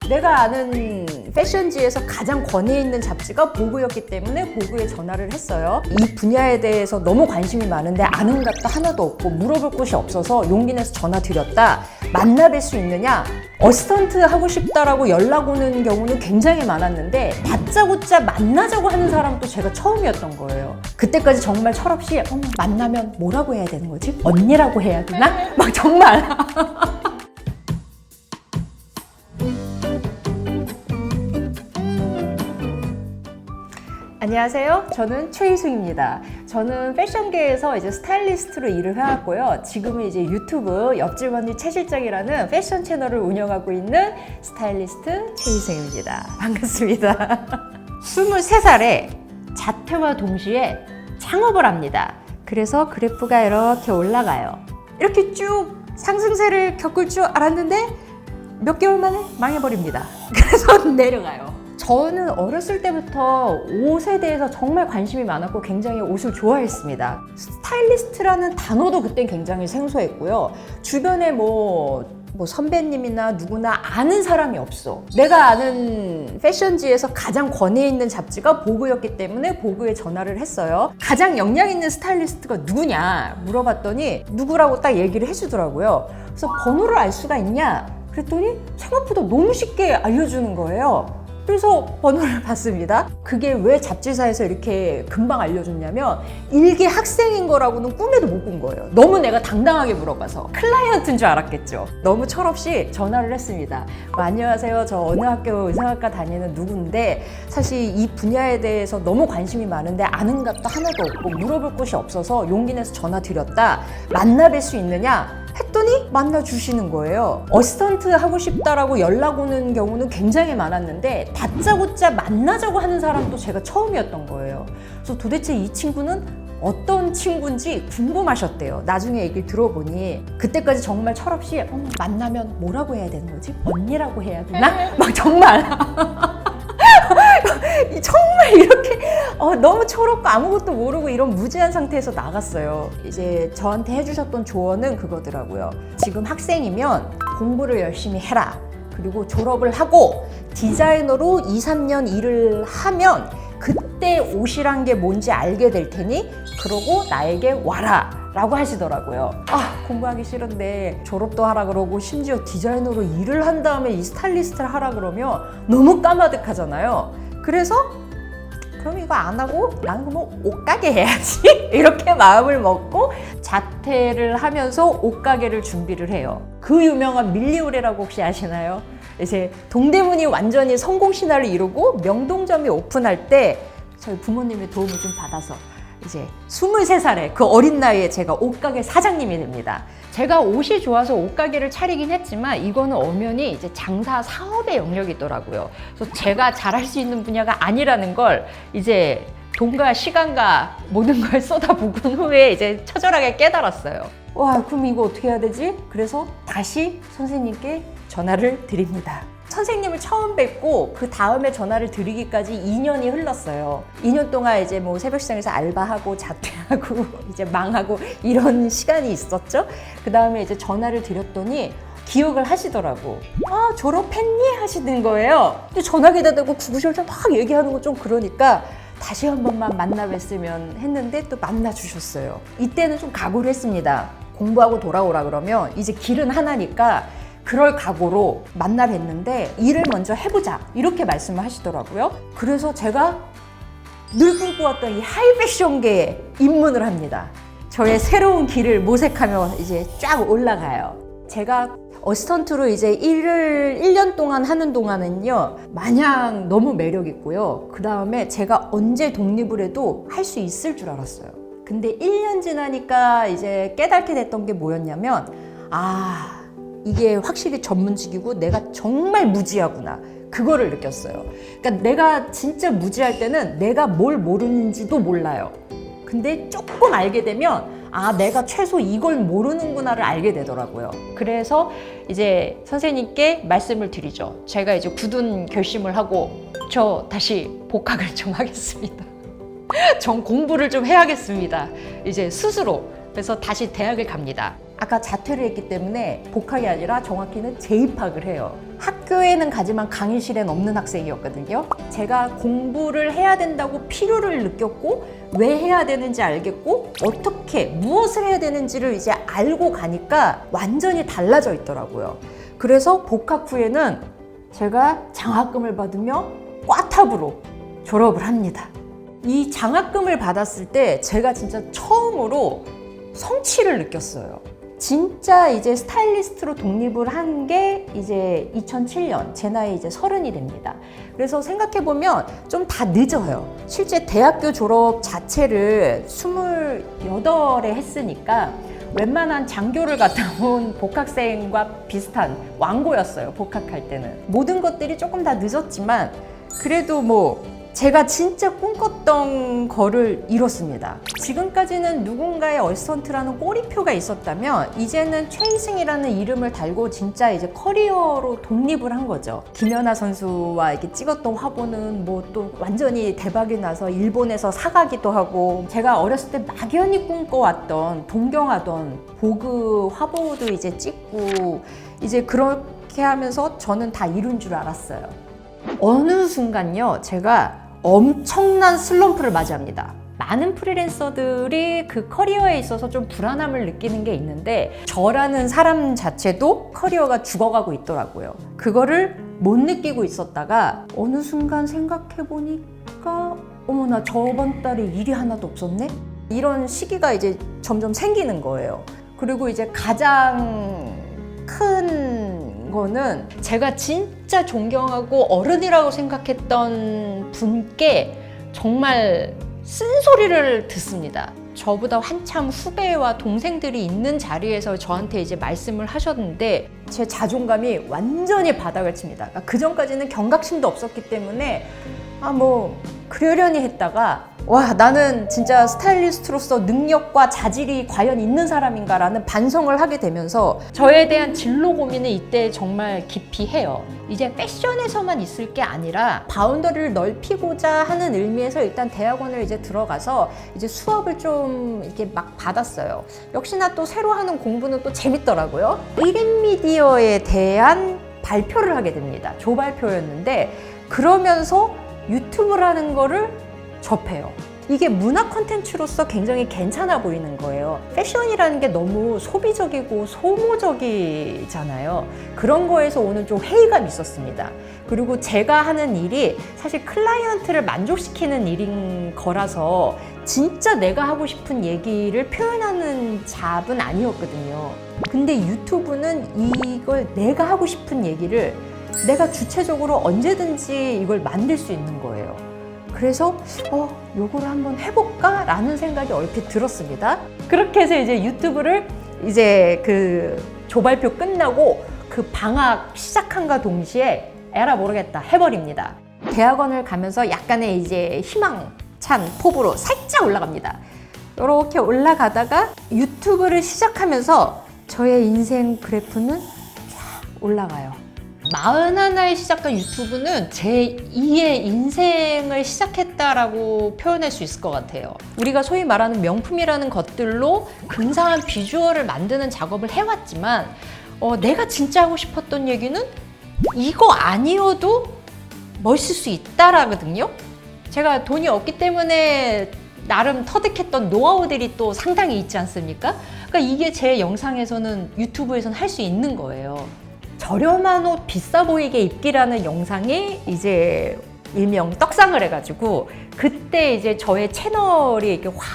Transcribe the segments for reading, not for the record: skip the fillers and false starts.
내가 아는 패션지에서 가장 권위 있는 잡지가 보그였기 때문에 보그에 전화를 했어요. 이 분야에 대해서 너무 관심이 많은데 아는 것도 하나도 없고 물어볼 곳이 없어서 용기 내서 전화 드렸다. 만나뵐 수 있느냐? 어시스턴트 하고 싶다라고 연락 오는 경우는 굉장히 많았는데 다짜고짜 만나자고 하는 사람도 제가 처음이었던 거예요. 그때까지 정말 철없이 만나면 뭐라고 해야 되는 거지? 언니라고 해야 되나? 막 정말 안녕하세요. 저는 최희숙입니다. 저는 패션계에서 이제 스타일리스트로 일을 해왔고요. 지금은 이제 유튜브 옆집 언니 최 실장이라는 패션 채널을 운영하고 있는 스타일리스트 최희숙입니다. 반갑습니다. 23살에 자퇴와 동시에 창업을 합니다. 그래서 그래프가 이렇게 올라가요. 이렇게 쭉 상승세를 겪을 줄 알았는데 몇 개월 만에 망해버립니다. 그래서 내려가요. 저는 어렸을 때부터 옷에 대해서 정말 관심이 많았고 굉장히 옷을 좋아했습니다. 스타일리스트라는 단어도 그땐 굉장히 생소했고요. 주변에 뭐 선배님이나 누구나 아는 사람이 없어. 내가 아는 패션지에서 가장 권위 있는 잡지가 보그였기 때문에 보그에 전화를 했어요. 가장 역량 있는 스타일리스트가 누구냐 물어봤더니 누구라고 딱 얘기를 해주더라고요. 그래서 번호를 알 수가 있냐 그랬더니 생각보다 너무 쉽게 알려주는 거예요. 그래서 번호를 받습니다. 그게 왜 잡지사에서 이렇게 금방 알려줬냐면 일개 학생인 거라고는 꿈에도 못 꾼 거예요. 너무 내가 당당하게 물어봐서 클라이언트인 줄 알았겠죠. 너무 철없이 전화를 했습니다. 안녕하세요. 저 어느 학교 의상학과 다니는 누구인데 사실 이 분야에 대해서 너무 관심이 많은데 아는 것도 하나도 없고 물어볼 곳이 없어서 용기 내서 전화 드렸다. 만나뵐 수 있느냐? 했더니 만나주시는 거예요. 어시스턴트 하고 싶다라고 연락 오는 경우는 굉장히 많았는데 다짜고짜 만나자고 하는 사람도 제가 처음이었던 거예요. 그래서 도대체 이 친구는 어떤 친구인지 궁금하셨대요. 나중에 얘기를 들어보니 그때까지 정말 철없이 만나면 뭐라고 해야 되는 거지? 언니라고 해야 되나? 막 정말 정말 이렇게 너무 철없고 아무것도 모르고 이런 무지한 상태에서 나갔어요. 이제 저한테 해주셨던 조언은 그거더라고요. 지금 학생이면 공부를 열심히 해라. 그리고 졸업을 하고 디자이너로 2, 3년 일을 하면 그때 옷이란 게 뭔지 알게 될 테니 그러고 나에게 와라 라고 하시더라고요. 공부하기 싫은데 졸업도 하라 그러고 심지어 디자이너로 일을 한 다음에 이 스타일리스트를 하라 그러면 너무 까마득하잖아요. 그래서 그럼 이거 안 하고 나는 그럼 옷가게 해야지 이렇게 마음을 먹고 자퇴를 하면서 옷가게를 준비를 해요. 그 유명한 밀리오레라고 혹시 아시나요? 이제 동대문이 완전히 성공 신화를 이루고 명동점이 오픈할 때 저희 부모님의 도움을 좀 받아서 이제 23살에 그 어린 나이에 제가 옷가게 사장님이 됩니다. 제가 옷이 좋아서 옷가게를 차리긴 했지만 이거는 엄연히 이제 장사 사업의 영역이더라고요. 그래서 제가 잘할 수 있는 분야가 아니라는 걸 이제 돈과 시간과 모든 걸 쏟아부은 후에 이제 처절하게 깨달았어요. 와, 그럼 이거 어떻게 해야 되지? 그래서 다시 선생님께 전화를 드립니다. 선생님을 처음 뵙고 그 다음에 전화를 드리기까지 2년이 흘렀어요. 2년 동안 이제 뭐 새벽시장에서 알바하고 자퇴하고 이제 망하고 이런 시간이 있었죠. 그 다음에 이제 전화를 드렸더니 기억을 하시더라고. 졸업했니? 하시는 거예요. 근데 전화기에다 대고 구구절절 막 얘기하는 거 좀 그러니까 다시 한 번만 만나 뵀으면 했는데 또 만나 주셨어요. 이때는 좀 각오를 했습니다. 공부하고 돌아오라 그러면 이제 길은 하나니까 그럴 각오로 만나 뵀는데 일을 먼저 해보자 이렇게 말씀을 하시더라고요. 그래서 제가 늘 꿈꿔왔던 이 하이패션계에 입문을 합니다. 저의 새로운 길을 모색하며 이제 쫙 올라가요. 제가 어시스턴트로 이제 일을 1년 동안 하는 동안은요 마냥 너무 매력 있고요. 그 다음에 제가 언제 독립을 해도 할 수 있을 줄 알았어요. 근데 1년 지나니까 이제 깨닫게 됐던 게 뭐였냐면 이게 확실히 전문직이고 내가 정말 무지하구나 그거를 느꼈어요. 그러니까 내가 진짜 무지할 때는 내가 뭘 모르는지도 몰라요. 근데 조금 알게 되면 내가 최소 이걸 모르는구나를 알게 되더라고요. 그래서 이제 선생님께 말씀을 드리죠. 제가 이제 굳은 결심을 하고 저 다시 복학을 좀 하겠습니다. 전 공부를 좀 해야겠습니다. 이제 스스로. 그래서 다시 대학을 갑니다. 아까 자퇴를 했기 때문에 복학이 아니라 정확히는 재입학을 해요. 학교에는 가지만 강의실엔 없는 학생이었거든요. 제가 공부를 해야 된다고 필요를 느꼈고 왜 해야 되는지 알겠고 어떻게 무엇을 해야 되는지를 이제 알고 가니까 완전히 달라져 있더라고요. 그래서 복학 후에는 제가 장학금을 받으며 꽈탑으로 졸업을 합니다. 이 장학금을 받았을 때 제가 진짜 처음으로 성취를 느꼈어요. 진짜 이제 스타일리스트로 독립을 한 게 이제 2007년, 제 나이 이제 30이 됩니다. 그래서 생각해보면 좀 다 늦어요. 실제 대학교 졸업 자체를 28에 했으니까 웬만한 장교를 갔다 온 복학생과 비슷한 완고였어요, 복학할 때는. 모든 것들이 조금 다 늦었지만 그래도 뭐 제가 진짜 꿈꿨던 거를 이뤘습니다. 지금까지는 누군가의 어시스턴트라는 꼬리표가 있었다면 이제는 최희승이라는 이름을 달고 진짜 이제 커리어로 독립을 한 거죠. 김연아 선수와 이렇게 찍었던 화보는 뭐 또 완전히 대박이 나서 일본에서 사가기도 하고, 제가 어렸을 때 막연히 꿈꿔왔던 동경하던 보그 화보도 이제 찍고, 이제 그렇게 하면서 저는 다 이룬 줄 알았어요. 어느 순간요, 제가 엄청난 슬럼프를 맞이합니다. 많은 프리랜서들이 그 커리어에 있어서 좀 불안함을 느끼는 게 있는데 저라는 사람 자체도 커리어가 죽어가고 있더라고요. 그거를 못 느끼고 있었다가 어느 순간 생각해보니까 어머나, 저번 달에 일이 하나도 없었네? 이런 시기가 이제 점점 생기는 거예요. 그리고 이제 가장 큰 거는 제가 진짜 존경하고 어른이라고 생각했던 분께 정말 쓴소리를 듣습니다. 저보다 한참 후배와 동생들이 있는 자리에서 저한테 이제 말씀을 하셨는데 제 자존감이 완전히 바닥을 칩니다. 그러니까 그 전까지는 경각심도 없었기 때문에 뭐 그러려니 했다가 와, 나는 진짜 스타일리스트로서 능력과 자질이 과연 있는 사람인가 라는 반성을 하게 되면서 저에 대한 진로 고민을 이때 정말 깊이 해요. 이제 패션에서만 있을 게 아니라 바운더리를 넓히고자 하는 의미에서 일단 대학원을 이제 들어가서 이제 수업을 좀 이렇게 막 받았어요. 역시나 또 새로 하는 공부는 또 재밌더라고요. 1인 미디어에 대한 발표를 하게 됩니다. 조발표였는데 그러면서 유튜브라는 거를 접해요. 이게 문화 콘텐츠로서 굉장히 괜찮아 보이는 거예요. 패션이라는 게 너무 소비적이고 소모적이잖아요. 그런 거에서 오는 좀 회의감이 있었습니다. 그리고 제가 하는 일이 사실 클라이언트를 만족시키는 일인 거라서 진짜 내가 하고 싶은 얘기를 표현하는 잡은 아니었거든요. 근데 유튜브는 이걸 내가 하고 싶은 얘기를 내가 주체적으로 언제든지 이걸 만들 수 있는 거예요. 그래서 요거를 한번 해볼까? 라는 생각이 얼핏 들었습니다. 그렇게 해서 이제 유튜브를 이제 그 조발표 끝나고 그 방학 시작한과 동시에 에라 모르겠다 해버립니다. 대학원을 가면서 약간의 이제 희망찬 포부로 살짝 올라갑니다. 이렇게 올라가다가 유튜브를 시작하면서 저의 인생 그래프는 쫙 올라가요. 41에 시작한 유튜브는 제 2의 인생을 시작했다라고 표현할 수 있을 것 같아요. 우리가 소위 말하는 명품이라는 것들로 근사한 비주얼을 만드는 작업을 해왔지만 내가 진짜 하고 싶었던 얘기는 이거 아니어도 멋있을 수 있다라거든요. 제가 돈이 없기 때문에 나름 터득했던 노하우들이 또 상당히 있지 않습니까? 그러니까 이게 제 영상에서는 유튜브에서는 할 수 있는 거예요. 저렴한 옷 비싸 보이게 입기라는 영상이 이제 일명 떡상을 해가지고 그때 이제 저의 채널이 이렇게 확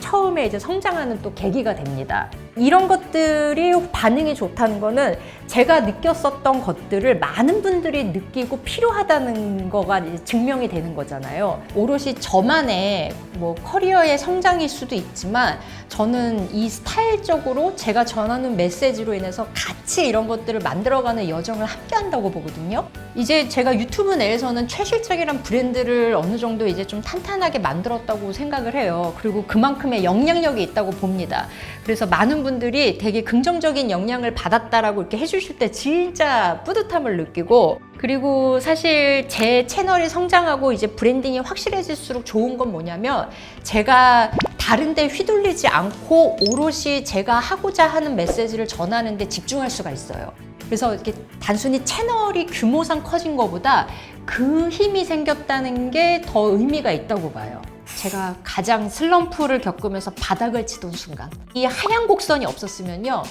처음에 이제 성장하는 또 계기가 됩니다. 이런 것들이 반응이 좋다는 거는 제가 느꼈었던 것들을 많은 분들이 느끼고 필요하다는 거가 이제 증명이 되는 거잖아요. 오롯이 저만의 뭐 커리어의 성장일 수도 있지만 저는 이 스타일적으로 제가 전하는 메시지로 인해서 같이 이런 것들을 만들어가는 여정을 함께 한다고 보거든요. 이제 제가 유튜브 내에서는 최실적이란 브랜드를 어느 정도 이제 좀 탄탄하게 만들었다고 생각을 해요. 그리고 그만큼의 영향력이 있다고 봅니다. 그래서 많은 많은 분들이 되게 긍정적인 영향을 받았다라고 이렇게 해주실 때 진짜 뿌듯함을 느끼고, 그리고 사실 제 채널이 성장하고 이제 브랜딩이 확실해질수록 좋은 건 뭐냐면, 제가 다른 데 휘둘리지 않고 오롯이 제가 하고자 하는 메시지를 전하는 데 집중할 수가 있어요. 그래서 이렇게 단순히 채널이 규모상 커진 것보다 그 힘이 생겼다는 게 더 의미가 있다고 봐요. 제가 가장 슬럼프를 겪으면서 바닥을 치던 순간, 이 하향 곡선이 없었으면요,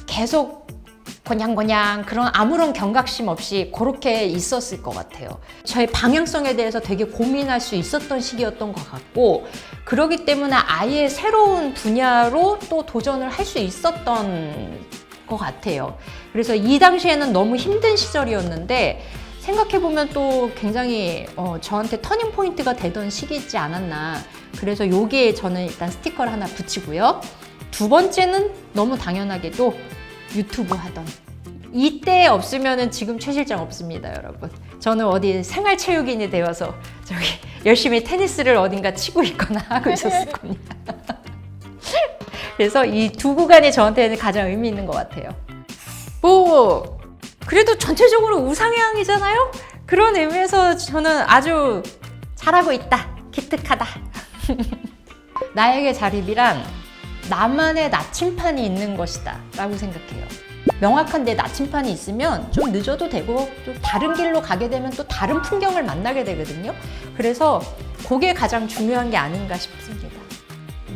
계속 그냥 그런 아무런 경각심 없이 그렇게 있었을 것 같아요. 저의 방향성에 대해서 되게 고민할 수 있었던 시기였던 것 같고, 그러기 때문에 아예 새로운 분야로 또 도전을 할 수 있었던 것 같아요. 그래서 이 당시에는 너무 힘든 시절이었는데, 생각해보면 또 굉장히 저한테 터닝 포인트가 되던 시기이지 않았나. 그래서 여기에 저는 일단 스티커를 하나 붙이고요. 두 번째는 너무 당연하게도 유튜브 하던, 이때 없으면은 지금 최 실장 없습니다, 여러분. 저는 어디 생활체육인이 되어서 저기 열심히 테니스를 어딘가 치고 있거나 하고 있었을 겁니다. 그래서 이 두 구간이 저한테는 가장 의미 있는 것 같아요. 뭐 그래도 전체적으로 우상향이잖아요? 그런 의미에서 저는 아주 잘하고 있다, 기특하다. 나에게 자립이란 나만의 나침판이 있는 것이다 라고 생각해요. 명확한 내 나침판이 있으면 좀 늦어도 되고, 또 다른 길로 가게 되면 또 다른 풍경을 만나게 되거든요. 그래서 그게 가장 중요한 게 아닌가 싶습니다.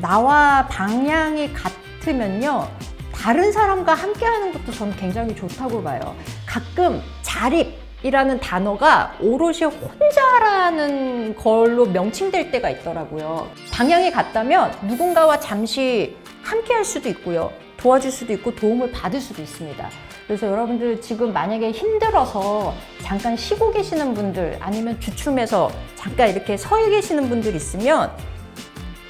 나와 방향이 같으면요, 다른 사람과 함께 하는 것도 저는 굉장히 좋다고 봐요. 가끔 자립이라는 단어가 오롯이 혼자라는 걸로 명칭될 때가 있더라고요. 방향이 같다면 누군가와 잠시 함께 할 수도 있고요, 도와줄 수도 있고 도움을 받을 수도 있습니다. 그래서 여러분들 지금 만약에 힘들어서 잠깐 쉬고 계시는 분들, 아니면 주춤해서 잠깐 이렇게 서 계시는 분들 있으면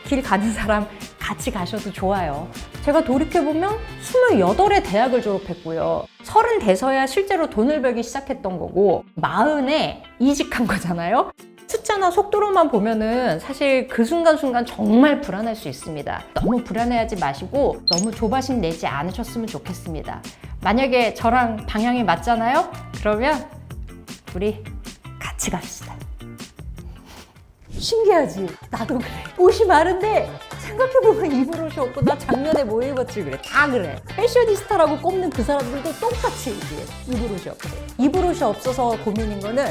길 가는 사람 같이 가셔도 좋아요. 제가 돌이켜보면 28에 대학을 졸업했고요. 30 돼서야 실제로 돈을 벌기 시작했던 거고, 40에 이직한 거잖아요. 숫자나 속도로만 보면은 사실 그 순간순간 정말 불안할 수 있습니다. 너무 불안해하지 마시고 너무 조바심 내지 않으셨으면 좋겠습니다. 만약에 저랑 방향이 맞잖아요? 그러면 우리 같이 갑시다. 신기하지? 나도 그래. 옷이 많은데 생각해보면 입을 옷이 없고, 나 작년에 뭐 입었지 그래. 다 그래. 패셔니스타라고 꼽는 그 사람들도 똑같이 얘기해. 입을 옷이 없어. 입을 옷이 없어서 고민인 거는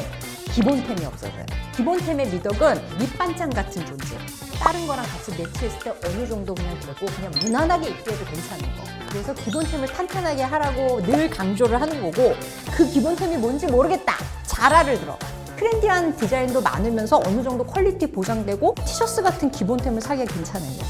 기본템이 없어서요. 기본템의 미덕은 밑반찬 같은 존재. 다른 거랑 같이 매치했을 때 어느 정도 그냥 되고, 그냥 무난하게 입기 해도 괜찮은 거. 그래서 기본템을 탄탄하게 하라고 늘 강조를 하는 거고, 그 기본템이 뭔지 모르겠다, 자라를 들어. 트렌디한 디자인도 많으면서 어느 정도 퀄리티 보장되고 티셔츠 같은 기본템을 사기가 괜찮습니다.